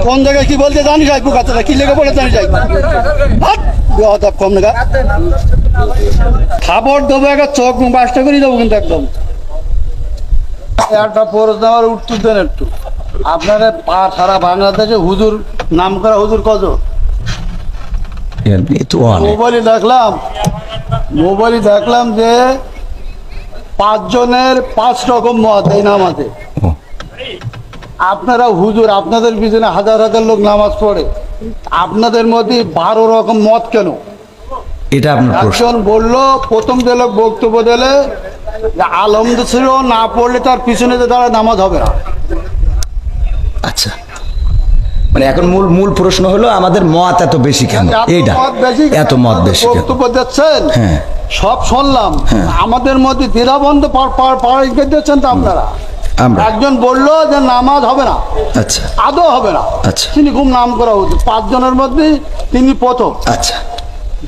কোন জায়গায় কি বলতে জানি যাই বুকাতে কি লেগে বলে জানি যাই কম না খাবার দেবো একটা চোখ বাসটা করে দেবো কিন্তু একদম একটা প্রশ্ন আমার উত্তর দেন একটু আপনারা সারা বাংলাদেশে হুজুর নাম করা হুজুর কত মোবাইলে দেখলাম যে 5 জনের 5 রকম মত এই নামাজে। আপনারা হুজুর আপনাদের পিছনে হাজার হাজার লোক নামাজ পড়ে, আপনাদের মধ্যে 12 রকম মত কেন? এটা একজন বললো প্রথম যে লোক বক্তব্য দিলে আলহামদুলিল্লাহ না পড়লে তার পিছনে যে দাঁড়ায় নামাজ হবে না। আচ্ছা, মানে এখন মূল প্রশ্ন হলো আমাদের মত এত বেশি কেন? এইটা এত মত বেশি বক্তব্য দিচ্ছেন, সব শুনলাম, আমাদের মধ্যে দ্বিধাবন্ধ দিচ্ছেন তো আপনারা। একজন বললো যে নামাজ হবে না, আচ্ছা আদৌ হবে না, আচ্ছা তিনি খুব নাম করা উচিত, 5 জনের মধ্যে তিনি প্রথম। আচ্ছা,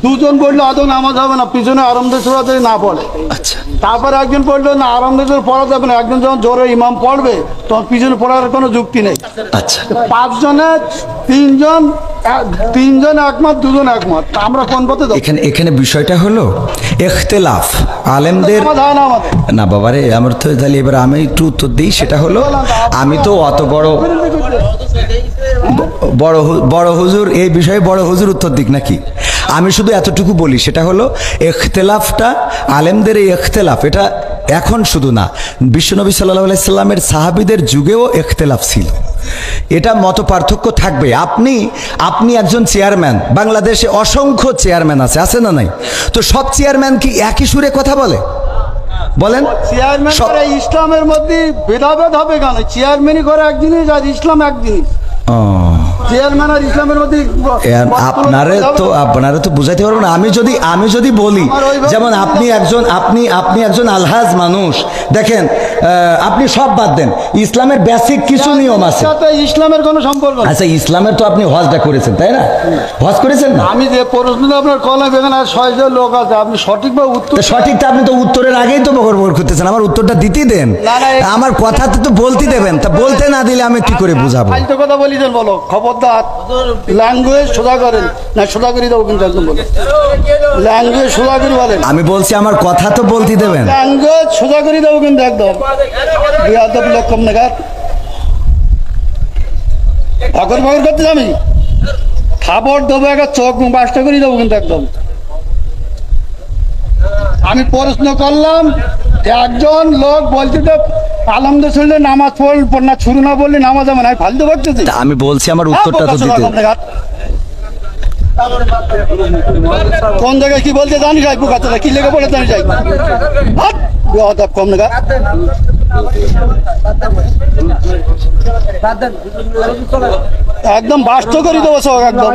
2 জন বললো আদৌ নামাজ হবে না, পিছনে আরামদায়ক সূরা না পড়ে। আচ্ছা, তারপরে একজন বললো না আরামদায়ক পড়া যাবে না, একজন যখন জোরে ইমাম পড়বে তখন পিছনে পড়ার কোনো যুক্তি নেই। আচ্ছা, 5 জনের 3 জন একমত, 2 জন একমত, আমরা কোন পথে যাব? এখানে বিষয়টা হলো ইখতিলাফ আলেমদের না বাবারে। আমার তো তাহলে এবার আমি একটু উত্তর দিই, সেটা হলো আমি তো অত বড় হুজুর এই বিষয়ে বড় হুজুর উত্তর দিক নাকি? আমি শুধু এতটুকু বলি, সেটা হলো ইখতিলাফটা আলেমদের এই ইখতিলাফ এটা এখন শুধু না, বিশ্বনবী সাল্লাল্লাহু আলাইহি সাল্লামের সাহাবীদের যুগেও ইখতিলাফ ছিল। এটা মত পার্থক্য থাকবে। আপনি একজন চেয়ারম্যান, বাংলাদেশে অসংখ্য চেয়ারম্যান আছে না নাই? তো সব চেয়ারম্যান কি একই সুরে কথা বলে? বলেন, চেয়ারম্যান করে ইসলামের মধ্যে ভেদাভেদ হবে কেন? চেয়ারম্যানই করে এক জিনিস আর ইসলাম এক জিনিস। চেয়ারম্যান আর ইসলামের মধ্যে আপনারা তো বুঝাইতে পারবেন না। আমি যদি বলি, যেমন আপনি একজন আলহাজ মানুষ, দেখেন আপনি সব বাদ দেন, ইসলামের বেসিক কিছু নিয়ম আছে। ইসলামের কোনো সম্পর্ক নেই। আচ্ছা, ইসলামের তো আপনি হজটা করেছেন, তাই না? হজ করেছেন না? আমি যে প্রশ্ন আপনার কলম এখানে 6 জন লোক আছে, আপনি সঠিকভাবে উত্তর সঠিকটা আপনি তো উত্তরের আগেই তো বকর করতেছেন। আমার উত্তরটা দিতেই দেন, আমার কথা তো বলতে দেবেন। তা বলতে না দিলে আমি কি করে বুঝাবো? কথা বলি দেন, বলো খবরদার ল্যাঙ্গুয়েজ সোজা করেন না, সোজা করে দেবো কিন্তু একদম বলো ল্যাঙ্গুয়েজ সোজা করে বলেন। আমি বলছি আমার কথা তো বলতে দেবেন, ল্যাঙ্গুয়েজ সোজা করে দেবো কিন্তু একদম কম নাগাদ ভগর ভগর করতে আমি খাবার দেবো একটা চোখ বাসটা করে দেবো কিন্তু একদম। আমি প্রশ্ন করলাম, একজন লোক বলছে যে আলহামদুলিল্লাহ নামাজ পড় না, শুরু না বললে নামাজ হবে না, ফালতু বলতেছি। আমি বলছি আমার উত্তরটা তো দিতে। কোন জায়গায় কি বলতে জানি যাই বুকাতে কি লেগে বলে জানি যাই কম না একদম বাস্ত করে দেবো সব একদম।